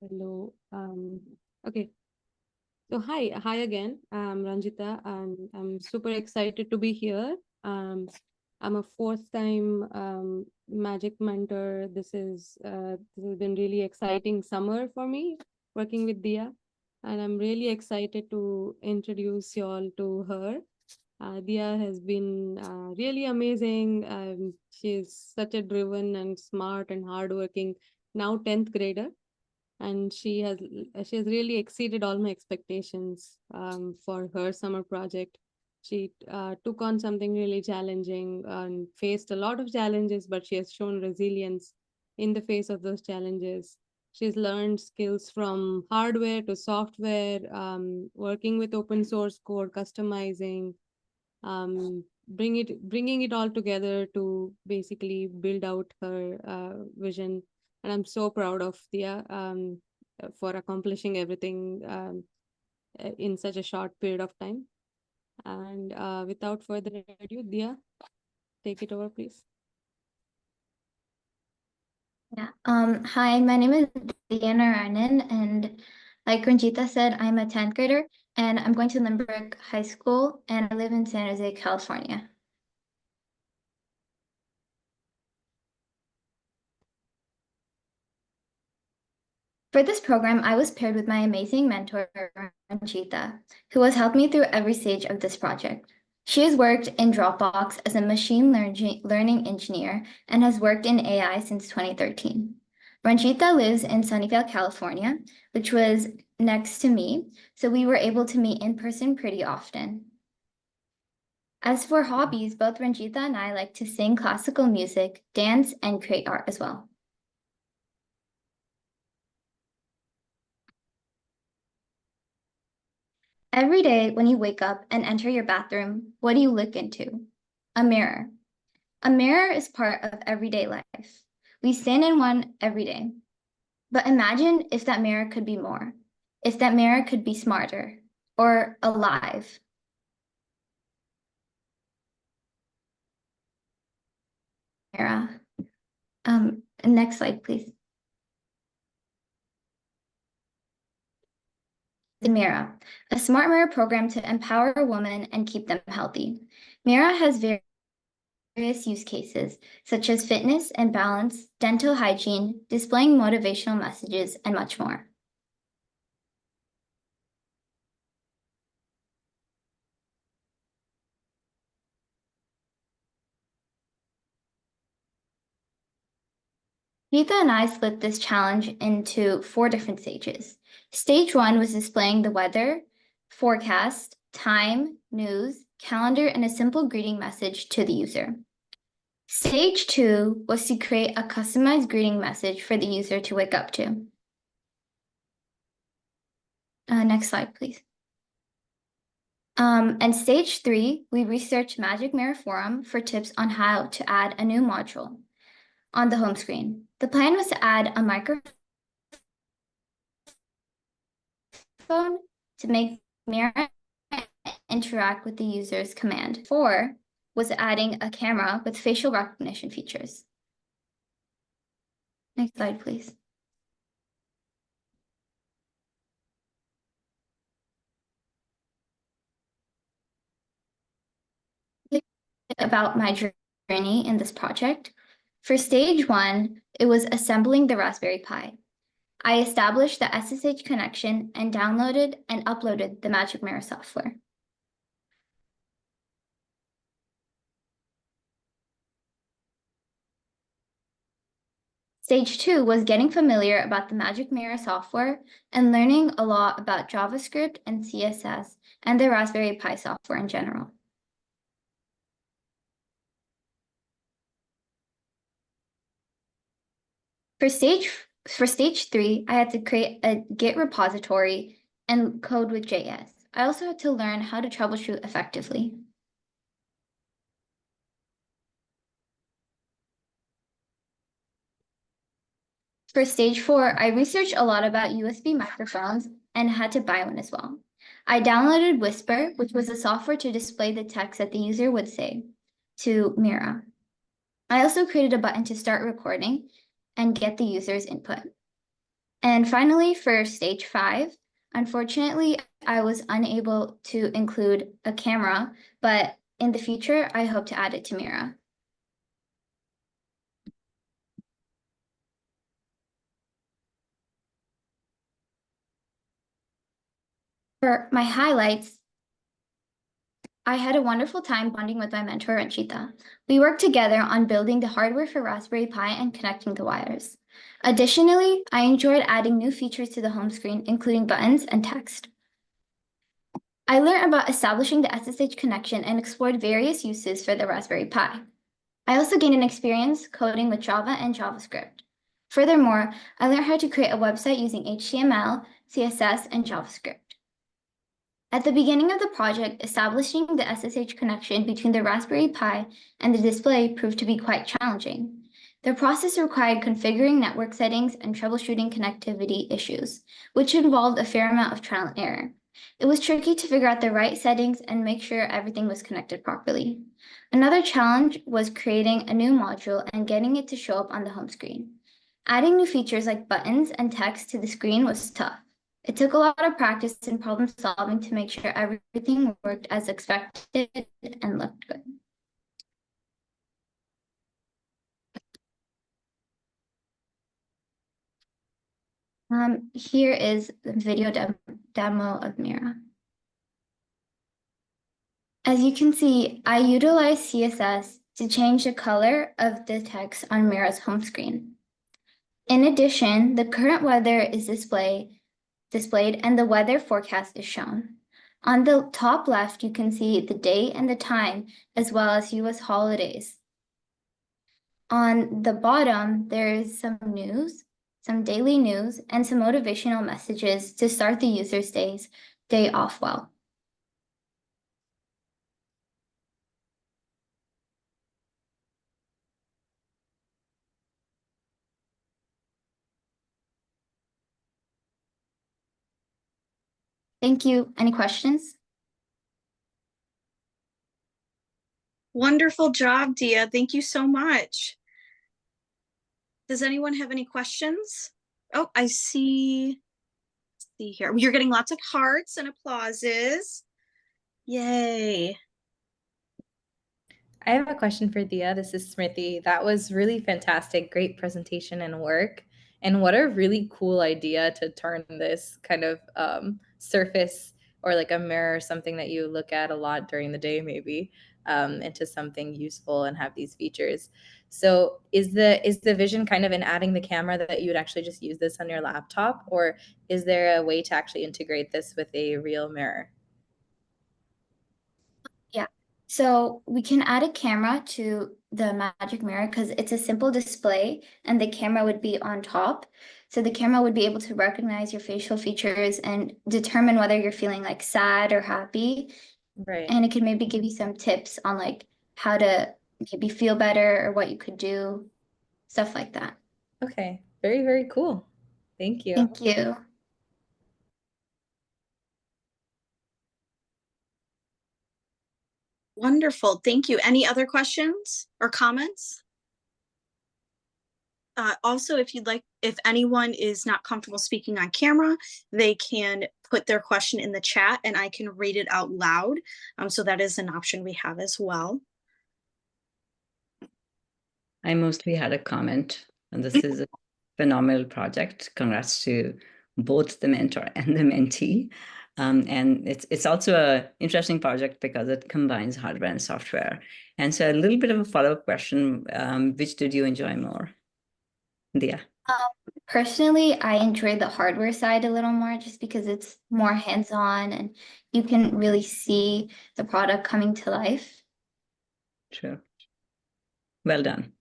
Hello. Okay. So hi again. I'm Ranjitha, and I'm super excited to be here. Um, I'm a fourth time Magic mentor. This has been really exciting summer for me working with Diya, and I'm really excited to introduce you all to her. Diya has been really amazing. She's such a driven and smart and hardworking now 10th grader, and she has really exceeded all my expectations for her summer project. She took on something really challenging and faced a lot of challenges, but she has shown resilience in the face of those challenges. She's learned skills from hardware to software, working with open source code, customizing, bringing it all together to basically build out her vision. And I'm so proud of Dia for accomplishing everything in such a short period of time. And without further ado, Dia, take it over, please. Yeah. Hi, my name is Diya N, and like Ranjitha said, I'm a 10th grader, and I'm going to Lynbrook High School, and I live in San Jose, California. For this program, I was paired with my amazing mentor, Ranjitha, who has helped me through every stage of this project. She has worked in Dropbox as a learning engineer and has worked in AI since 2013. Ranjitha lives in Sunnyvale, California, which was next to me, so we were able to meet in person pretty often. As for hobbies, both Ranjitha and I like to sing classical music, dance, and create art as well. Every day when you wake up and enter your bathroom, what do you look into? A mirror. A mirror is part of everyday life. We stand in one every day. But imagine if that mirror could be more, if that mirror could be smarter or alive. Mirror. Next slide, please. The Mira, a smart mirror program to empower women and keep them healthy. Mira has various use cases, such as fitness and balance, dental hygiene, displaying motivational messages, and much more. Geeta and I split this challenge into 4 different stages. Stage 1 was displaying the weather, forecast, time, news, calendar, and a simple greeting message to the user. Stage 2 was to create a customized greeting message for the user to wake up to. Next slide, please. And stage 3, we researched Magic Mirror Forum for tips on how to add a new module on the home screen. The plan was to add a microphone to make Mirror interact with the user's command. 4 was adding a camera with facial recognition features. Next slide, please. About my journey in this project. For stage 1, it was assembling the Raspberry Pi. I established the SSH connection and downloaded and uploaded the Magic Mirror software. Stage 2 was getting familiar about the Magic Mirror software and learning a lot about JavaScript and CSS and the Raspberry Pi software in general. For stage 3, I had to create a Git repository and code with JS. I also had to learn how to troubleshoot effectively. For stage 4, I researched a lot about USB microphones and had to buy one as well. I downloaded Whisper, which was a software to display the text that the user would say to Mira. I also created a button to start recording and get the user's input. And finally, for stage 5, unfortunately, I was unable to include a camera, but in the future, I hope to add it to Mira. For my highlights, I had a wonderful time bonding with my mentor, Ranjitha. We worked together on building the hardware for Raspberry Pi and connecting the wires. Additionally, I enjoyed adding new features to the home screen, including buttons and text. I learned about establishing the SSH connection and explored various uses for the Raspberry Pi. I also gained an experience coding with Java and JavaScript. Furthermore, I learned how to create a website using HTML, CSS, and JavaScript. At the beginning of the project, establishing the SSH connection between the Raspberry Pi and the display proved to be quite challenging. The process required configuring network settings and troubleshooting connectivity issues, which involved a fair amount of trial and error. It was tricky to figure out the right settings and make sure everything was connected properly. Another challenge was creating a new module and getting it to show up on the home screen. Adding new features like buttons and text to the screen was tough. It took a lot of practice and problem solving to make sure everything worked as expected and looked good. Here is the video demo of Mira. As you can see, I utilized CSS to change the color of the text on Mira's home screen. In addition, the current weather is displayed and the weather forecast is shown. On the top left, you can see the date and the time, as well as US holidays. On the bottom, there is some news, some daily news, and some motivational messages to start the user's day off well. Thank you. Any questions? Wonderful job, Diya. Thank you so much. Does anyone have any questions? Oh, I see. Let's see here. You're getting lots of hearts and applauses. Yay. I have a question for Diya. This is Smriti. That was really fantastic. Great presentation and work. And what a really cool idea to turn this kind of surface or like a mirror, something that you look at a lot during the day, maybe, into something useful and have these features. So is the vision kind of in adding the camera that you would actually just use this on your laptop, or is there a way to actually integrate this with a real mirror? Yeah. So we can add a camera to the Magic Mirror because it's a simple display and the camera would be on top. So the camera would be able to recognize your facial features and determine whether you're feeling like sad or happy. Right. And it could maybe give you some tips on like how to maybe feel better or what you could do, stuff like that. Okay. Very, very cool. Thank you. Thank you. Wonderful. Thank you. Any other questions or comments? Also, if anyone is not comfortable speaking on camera, they can put their question in the chat and I can read it out loud. So that is an option we have as well. I mostly had a comment, and this is a phenomenal project. Congrats to both the mentor and the mentee. And it's also an interesting project because it combines hardware and software. And so a little bit of a follow-up question, which did you enjoy more? Diya? Personally, I enjoy the hardware side a little more just because it's more hands-on and you can really see the product coming to life. True. Well done.